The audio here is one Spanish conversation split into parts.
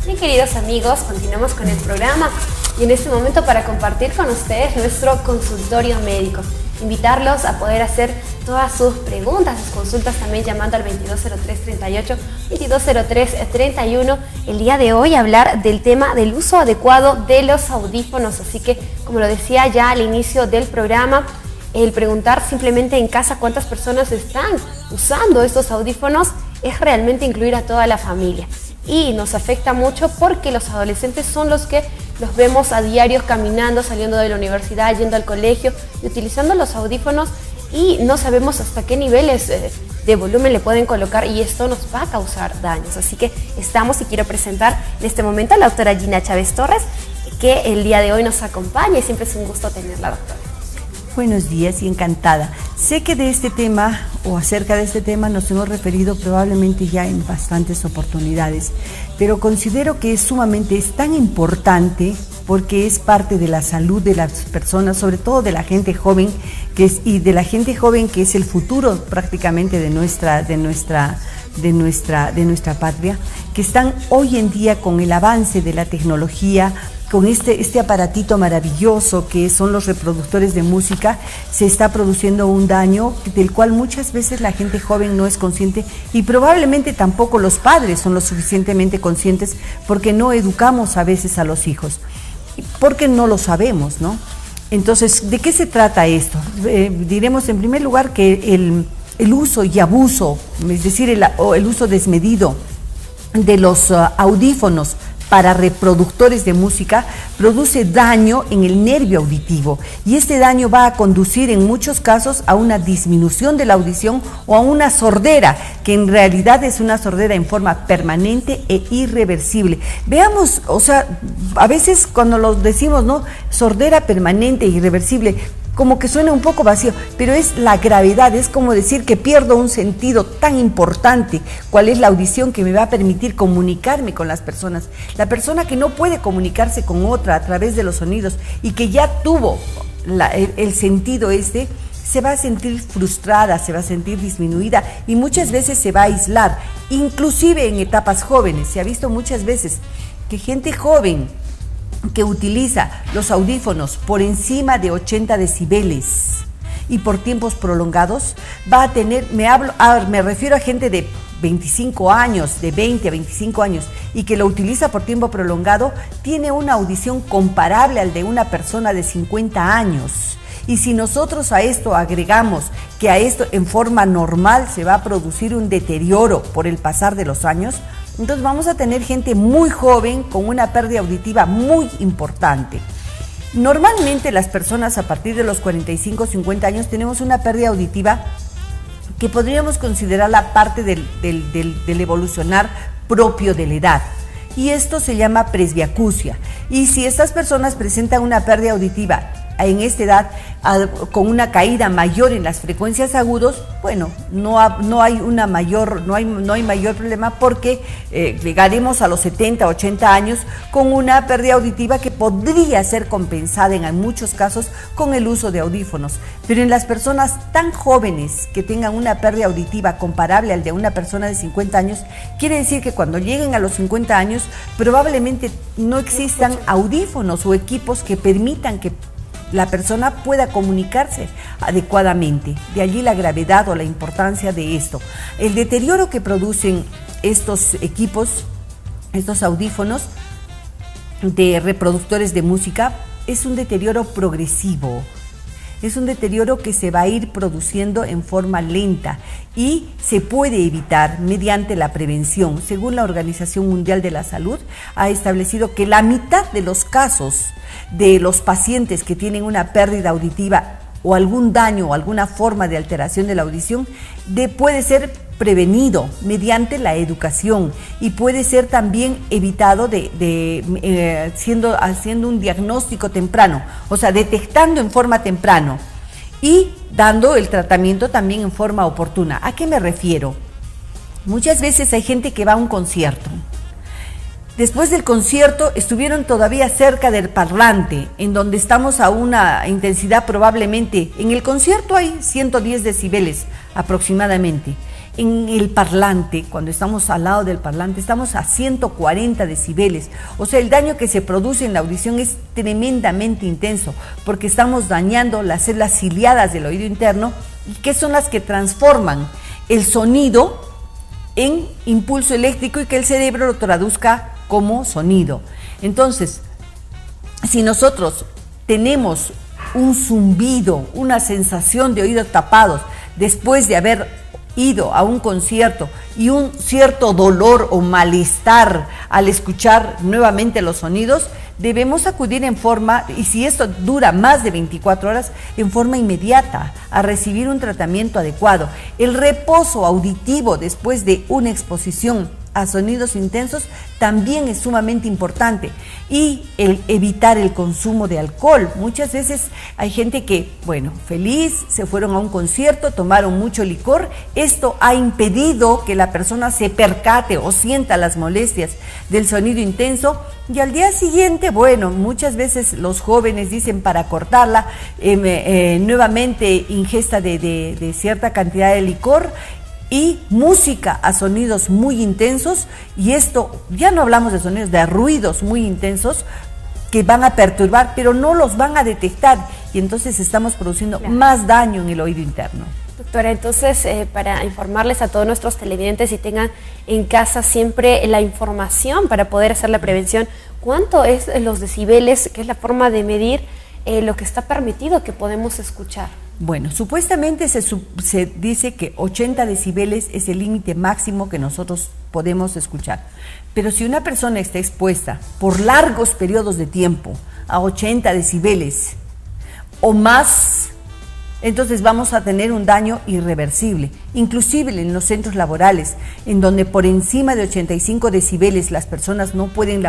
Bien, queridos amigos, continuamos con el programa y en este momento para compartir con ustedes nuestro consultorio médico. Invitarlos a poder hacer todas sus preguntas, sus consultas también llamando al 2203-38, 2203-31. El día de hoy hablar del tema del uso adecuado de los audífonos. Así que, como lo decía ya al inicio del programa, el preguntar simplemente en casa cuántas personas están usando estos audífonos es realmente incluir a toda la familia. Y nos afecta mucho porque los adolescentes son los que los vemos a diario caminando, saliendo de la universidad, yendo al colegio y utilizando los audífonos y no sabemos hasta qué niveles de volumen le pueden colocar y esto nos va a causar daños. Así que estamos y quiero presentar en este momento a la doctora Gina Chávez Torres, que el día de hoy nos acompaña y siempre es un gusto tenerla, doctora. Buenos días y encantada. Sé que de este tema o acerca de este tema nos hemos referido probablemente ya en bastantes oportunidades, pero considero que es tan importante porque es parte de la salud de las personas, sobre todo de la gente joven, que es el futuro prácticamente de nuestra patria, que están hoy en día con el avance de la tecnología, con este aparatito maravilloso que son los reproductores de música, se está produciendo un daño del cual muchas veces la gente joven no es consciente y probablemente tampoco los padres son lo suficientemente conscientes porque no educamos a veces a los hijos, porque no lo sabemos, ¿no? Entonces, ¿de qué se trata esto? Diremos en primer lugar que el uso y abuso, es decir, el uso desmedido de los audífonos para reproductores de música produce daño en el nervio auditivo y este daño va a conducir en muchos casos a una disminución de la audición o a una sordera, que en realidad es una sordera en forma permanente e irreversible. Veamos, o sea, a veces cuando lo decimos, ¿no? Sordera permanente e irreversible, como que suena un poco vacío, pero es la gravedad, es como decir que pierdo un sentido tan importante, cuál es la audición que me va a permitir comunicarme con las personas. La persona que no puede comunicarse con otra a través de los sonidos y que ya tuvo el sentido se va a sentir frustrada, se va a sentir disminuida y muchas veces se va a aislar, inclusive en etapas jóvenes. Se ha visto muchas veces que gente joven que utiliza los audífonos por encima de 80 decibeles y por tiempos prolongados va a tener, me refiero a gente de 25 años, de 20 a 25 años y que lo utiliza por tiempo prolongado, tiene una audición comparable al de una persona de 50 años. Y si nosotros a esto agregamos que a esto en forma normal se va a producir un deterioro por el pasar de los años, entonces vamos a tener gente muy joven con una pérdida auditiva muy importante. Normalmente las personas a partir de los 45 o 50 años tenemos una pérdida auditiva que podríamos considerarla parte del evolucionar propio de la edad. Y esto se llama presbiacusia. Y si estas personas presentan una pérdida auditiva en esta edad con una caída mayor en las frecuencias agudos, bueno, no hay mayor problema porque llegaremos a los 70, 80 años con una pérdida auditiva que podría ser compensada en muchos casos con el uso de audífonos. Pero en las personas tan jóvenes que tengan una pérdida auditiva comparable al de una persona de 50 años, quiere decir que cuando lleguen a los 50 años probablemente no existan audífonos o equipos que permitan que la persona pueda comunicarse adecuadamente. De allí la gravedad o la importancia de esto. El deterioro que producen estos equipos, estos audífonos de reproductores de música, es un deterioro progresivo. Es un deterioro que se va a ir produciendo en forma lenta y se puede evitar mediante la prevención. Según la Organización Mundial de la Salud, ha establecido que la mitad de los casos de los pacientes que tienen una pérdida auditiva o algún daño o alguna forma de alteración de la audición puede ser prevenido mediante la educación y puede ser también evitado haciendo un diagnóstico temprano, o sea, detectando en forma temprana y dando el tratamiento también en forma oportuna. ¿A qué me refiero? Muchas veces hay gente que va a un concierto. Después del concierto estuvieron todavía cerca del parlante, en donde estamos a una intensidad probablemente, en el concierto hay 110 decibeles aproximadamente. En el parlante, cuando estamos al lado del parlante, estamos a 140 decibeles. O sea, el daño que se produce en la audición es tremendamente intenso, porque estamos dañando las células ciliadas del oído interno, que son las que transforman el sonido en impulso eléctrico y que el cerebro lo traduzca como sonido. Entonces, si nosotros tenemos un zumbido, una sensación de oídos tapados, después de haber ido a un concierto y un cierto dolor o malestar al escuchar nuevamente los sonidos, debemos acudir en forma, y si esto dura más de 24 horas, en forma inmediata a recibir un tratamiento adecuado. El reposo auditivo después de una exposición a sonidos intensos también es sumamente importante, y el evitar el consumo de alcohol. Muchas veces hay gente que, bueno, feliz, se fueron a un concierto, tomaron mucho licor, esto ha impedido que la persona se percate o sienta las molestias del sonido intenso, y al día siguiente, bueno, muchas veces los jóvenes dicen para cortarla, nuevamente ingesta de cierta cantidad de licor y música a sonidos muy intensos, y esto ya no hablamos de sonidos, de ruidos muy intensos que van a perturbar, pero no los van a detectar, y entonces estamos produciendo más daño en el oído interno. Doctora, entonces para informarles a todos nuestros televidentes y tengan en casa siempre la información para poder hacer la prevención, ¿cuánto es los decibeles, que es la forma de medir lo que está permitido que podemos escuchar? Bueno, supuestamente se dice que 80 decibeles es el límite máximo que nosotros podemos escuchar. Pero si una persona está expuesta por largos periodos de tiempo a 80 decibeles o más, entonces vamos a tener un daño irreversible. Inclusive en los centros laborales, en donde por encima de 85 decibeles las personas no pueden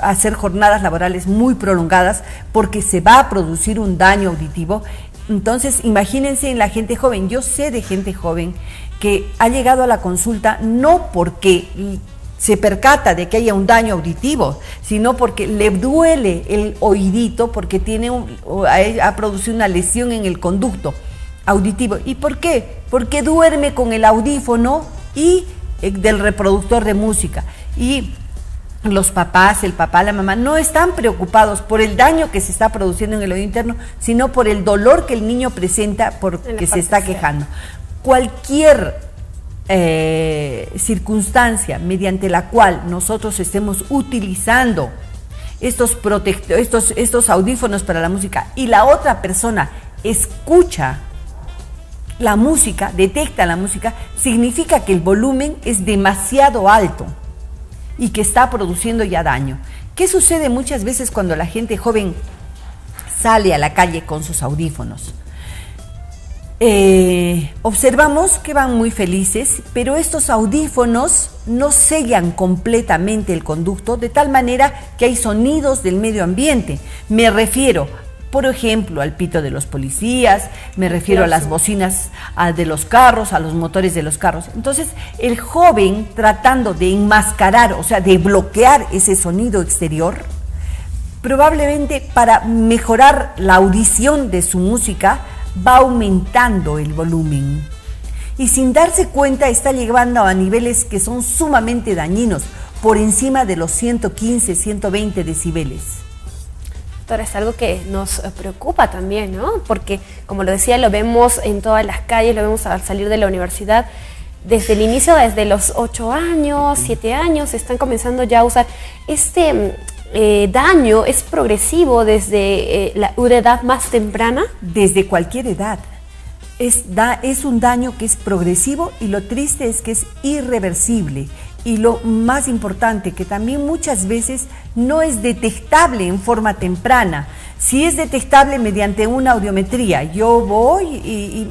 hacer jornadas laborales muy prolongadas porque se va a producir un daño auditivo. Entonces, imagínense en la gente joven. Yo sé de gente joven que ha llegado a la consulta no porque se percata de que haya un daño auditivo, sino porque le duele el oídito, porque ha producido una lesión en el conducto auditivo. ¿Y por qué? Porque duerme con el audífono y del reproductor de música. Y los papás, el papá, la mamá, no están preocupados por el daño que se está produciendo en el oído interno, sino por el dolor que el niño presenta porque se está quejando. Cualquier circunstancia mediante la cual nosotros estemos utilizando estos audífonos para la música y la otra persona escucha la música, detecta la música, significa que el volumen es demasiado alto y que está produciendo ya daño. ¿Qué sucede muchas veces cuando la gente joven sale a la calle con sus audífonos? Observamos que van muy felices, pero estos audífonos no sellan completamente el conducto, de tal manera que hay sonidos del medio ambiente. Me refiero, por ejemplo, al pito de los policías, me refiero a las bocinas de los carros, a los motores de los carros. Entonces, el joven, tratando de enmascarar, o sea, de bloquear ese sonido exterior, probablemente para mejorar la audición de su música, va aumentando el volumen. Y sin darse cuenta está llegando a niveles que son sumamente dañinos, por encima de los 115, 120 decibeles. Es algo que nos preocupa también, ¿no? Porque, como lo decía, lo vemos en todas las calles, lo vemos al salir de la universidad. Desde el inicio, desde los 8 años, 7 años, están comenzando ya a usar. Este daño es progresivo desde una edad más temprana. Desde cualquier edad. Es un daño que es progresivo, y lo triste es que es irreversible. Y lo más importante, que también muchas veces no es detectable en forma temprana. Sí es detectable mediante una audiometría. Yo voy y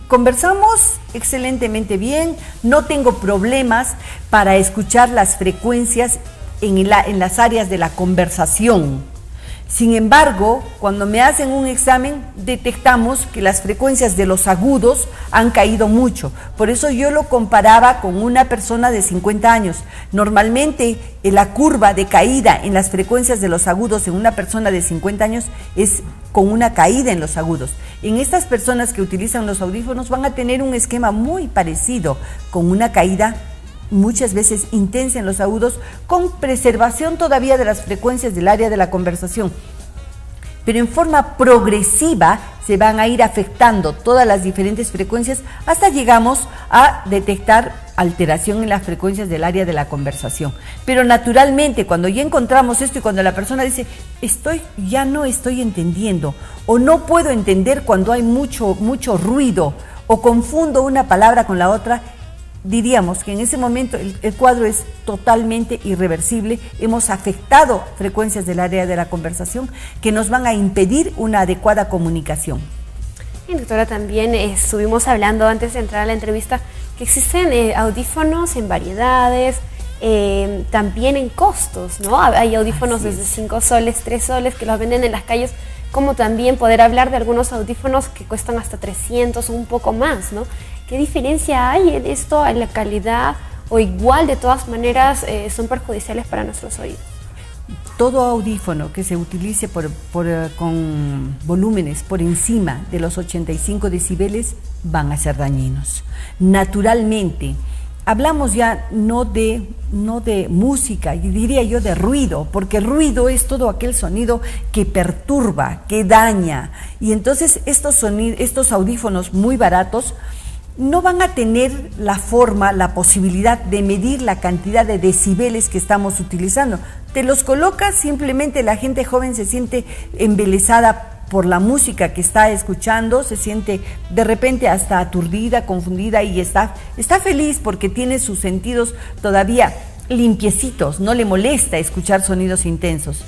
conversamos excelentemente bien, no tengo problemas para escuchar las frecuencias en las áreas de la conversación. Sin embargo, cuando me hacen un examen, detectamos que las frecuencias de los agudos han caído mucho. Por eso yo lo comparaba con una persona de 50 años. Normalmente, la curva de caída en las frecuencias de los agudos en una persona de 50 años es con una caída en los agudos. En estas personas que utilizan los audífonos van a tener un esquema muy parecido, con una caída muchas veces intensa en los agudos, con preservación todavía de las frecuencias del área de la conversación. Pero en forma progresiva se van a ir afectando todas las diferentes frecuencias hasta llegamos a detectar alteración en las frecuencias del área de la conversación. Pero naturalmente, cuando ya encontramos esto y cuando la persona dice, ya no estoy entendiendo, o no puedo entender cuando hay mucho ruido, o confundo una palabra con la otra, diríamos que en ese momento el cuadro es totalmente irreversible. Hemos afectado frecuencias del área de la conversación que nos van a impedir una adecuada comunicación. Y doctora, también estuvimos hablando antes de entrar a la entrevista que existen audífonos en variedades, también en costos, ¿no? Hay audífonos desde 5 soles, 3 soles que los venden en las calles, como también poder hablar de algunos audífonos que cuestan hasta 300 o un poco más, ¿no? ¿Qué diferencia hay en esto, en la calidad, o igual de todas maneras son perjudiciales para nuestros oídos? Todo audífono que se utilice con volúmenes por encima de los 85 decibeles van a ser dañinos. Naturalmente, hablamos ya no de música, y diría yo de ruido, porque el ruido es todo aquel sonido que perturba, que daña. Y entonces estos audífonos muy baratos no van a tener la posibilidad de medir la cantidad de decibeles que estamos utilizando. Te los colocas, simplemente la gente joven se siente embelesada por la música que está escuchando, se siente de repente hasta aturdida, confundida y está feliz porque tiene sus sentidos todavía limpiecitos, no le molesta escuchar sonidos intensos.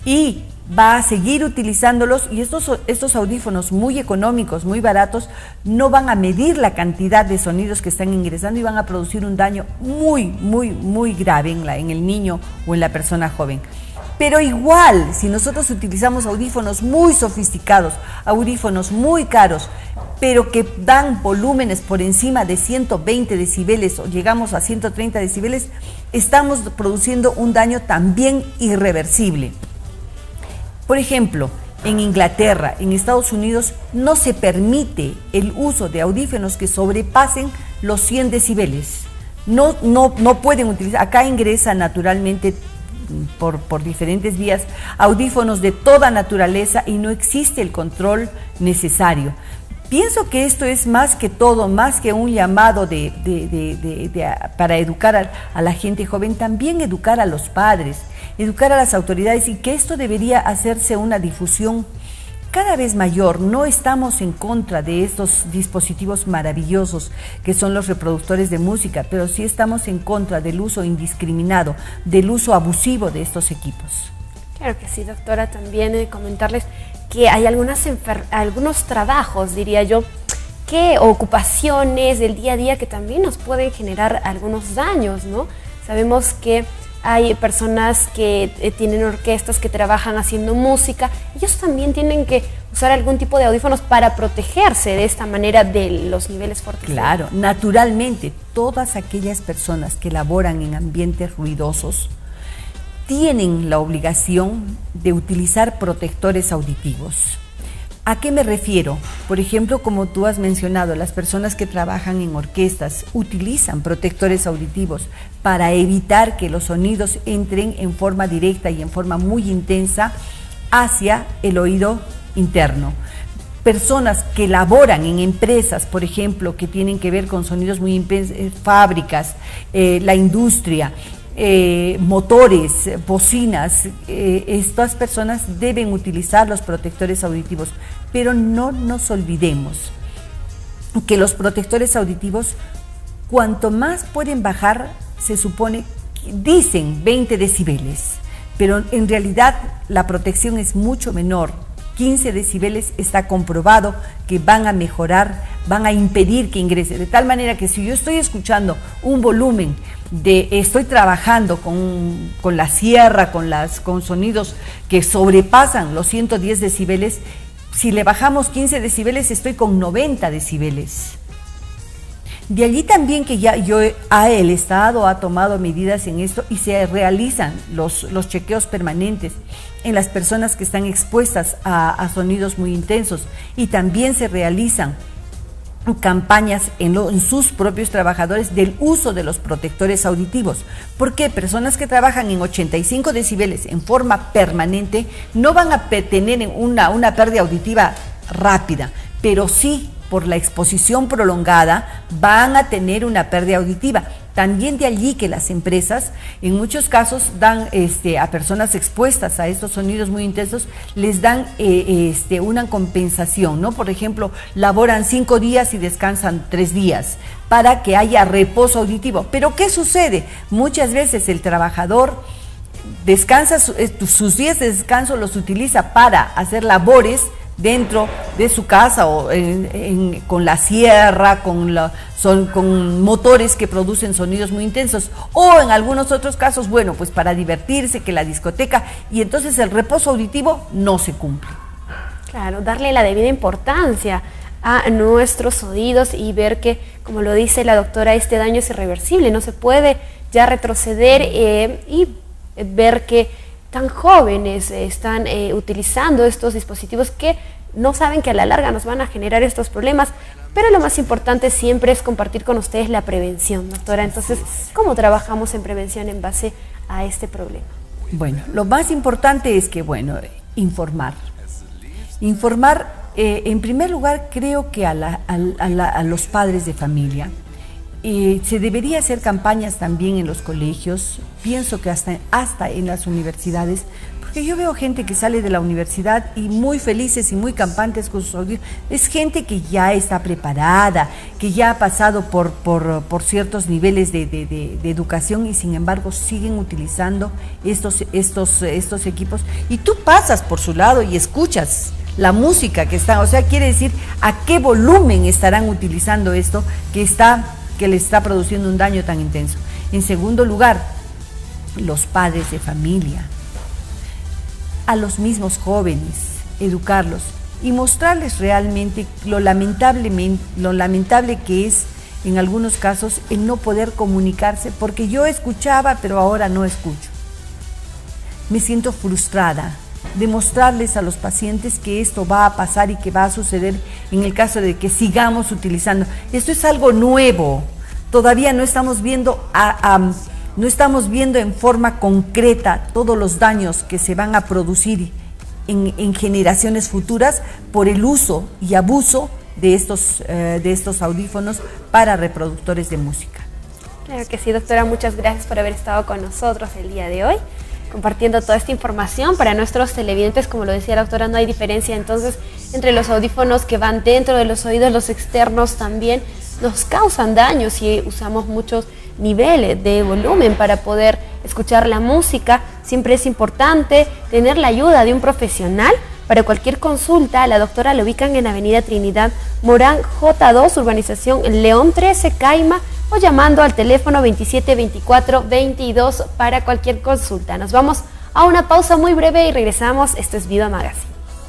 Y va a seguir utilizándolos, y estos audífonos muy económicos, muy baratos, no van a medir la cantidad de sonidos que están ingresando y van a producir un daño muy, muy, muy grave en el niño o en la persona joven. Pero igual, si nosotros utilizamos audífonos muy sofisticados, audífonos muy caros, pero que dan volúmenes por encima de 120 decibeles o llegamos a 130 decibeles, estamos produciendo un daño también irreversible. Por ejemplo, en Inglaterra, en Estados Unidos, no se permite el uso de audífonos que sobrepasen los 100 decibeles. No pueden utilizar. Acá ingresa naturalmente por diferentes vías audífonos de toda naturaleza y no existe el control necesario. Pienso que esto es más que todo, más que un llamado para educar a la gente joven, también educar a los padres, educar a las autoridades, y que esto debería hacerse una difusión cada vez mayor. No estamos en contra de estos dispositivos maravillosos que son los reproductores de música, pero sí estamos en contra del uso indiscriminado, del uso abusivo de estos equipos. Claro que sí, doctora. También comentarles que hay algunos trabajos, diría yo, ocupaciones del día a día que también nos pueden generar algunos daños, ¿no? Sabemos que hay personas que tienen orquestas que trabajan haciendo música. Ellos también tienen que usar algún tipo de audífonos para protegerse de esta manera de los niveles fuertes. Claro, naturalmente, todas aquellas personas que laboran en ambientes ruidosos tienen la obligación de utilizar protectores auditivos. ¿A qué me refiero? Por ejemplo, como tú has mencionado, las personas que trabajan en orquestas utilizan protectores auditivos para evitar que los sonidos entren en forma directa y en forma muy intensa hacia el oído interno. Personas que laboran en empresas, por ejemplo, que tienen que ver con sonidos muy intensos, fábricas, la industria, motores, bocinas, estas personas deben utilizar los protectores auditivos, pero no nos olvidemos que los protectores auditivos, cuanto más pueden bajar, se supone, dicen 20 decibeles, pero en realidad la protección es mucho menor. 15 decibeles está comprobado que van a mejorar, van a impedir que ingrese. De tal manera que si yo estoy escuchando un volumen estoy trabajando con la sierra, con sonidos que sobrepasan los 110 decibeles, si le bajamos 15 decibeles estoy con 90 decibeles. De allí también que ya el Estado ha tomado medidas en esto y se realizan los chequeos permanentes en las personas que están expuestas a sonidos muy intensos, y también se realizan campañas en sus propios trabajadores del uso de los protectores auditivos, porque personas que trabajan en 85 decibeles en forma permanente no van a tener una pérdida auditiva rápida, pero sí por la exposición prolongada van a tener una pérdida auditiva. También de allí que las empresas en muchos casos dan a personas expuestas a estos sonidos muy intensos, les dan una compensación, ¿no? Por ejemplo, laboran 5 días y descansan 3 días para que haya reposo auditivo. Pero ¿qué sucede? Muchas veces el trabajador descansa, sus días de descanso los utiliza para hacer labores dentro de su casa o con la sierra, con motores que producen sonidos muy intensos, o en algunos otros casos, bueno, pues para divertirse, que la discoteca, y entonces el reposo auditivo no se cumple. Claro, darle la debida importancia a nuestros oídos y ver que, como lo dice la doctora, este daño es irreversible, no se puede ya retroceder y ver que tan jóvenes están utilizando estos dispositivos que no saben que a la larga nos van a generar estos problemas, pero lo más importante siempre es compartir con ustedes la prevención, doctora. Entonces, ¿cómo trabajamos en prevención en base a este problema? Bueno, lo más importante es que, informar. En primer lugar, creo que a los padres de familia. Se debería hacer campañas también en los colegios, pienso que hasta en las universidades, porque yo veo gente que sale de la universidad y muy felices y muy campantes con sus audífonos. Es gente que ya está preparada, que ya ha pasado por ciertos niveles de educación, y sin embargo siguen utilizando estos equipos, y tú pasas por su lado y escuchas la música que está, o sea, quiere decir a qué volumen estarán utilizando esto que le está produciendo un daño tan intenso. En segundo lugar, los padres de familia, a los mismos jóvenes, educarlos y mostrarles realmente lo lamentable que es en algunos casos el no poder comunicarse, porque yo escuchaba pero ahora no escucho. Me siento frustrada de mostrarles a los pacientes que esto va a pasar y que va a suceder en el caso de que sigamos utilizando. Esto es algo nuevo, todavía no estamos viendo en forma concreta todos los daños que se van a producir en generaciones futuras por el uso y abuso de estos audífonos para reproductores de música. Claro que sí, doctora, muchas gracias por haber estado con nosotros el día de hoy, compartiendo toda esta información para nuestros televidentes. Como lo decía la doctora, no hay diferencia entonces entre los audífonos que van dentro de los oídos, los externos también nos causan daño si usamos muchos niveles de volumen para poder escuchar la música. Siempre es importante tener la ayuda de un profesional. Para cualquier consulta, la doctora la ubican en Avenida Trinidad Morán J2, urbanización León 13, Caima, o llamando al teléfono 2724-22 para cualquier consulta. Nos vamos a una pausa muy breve y regresamos. Esto es Viva Magazine.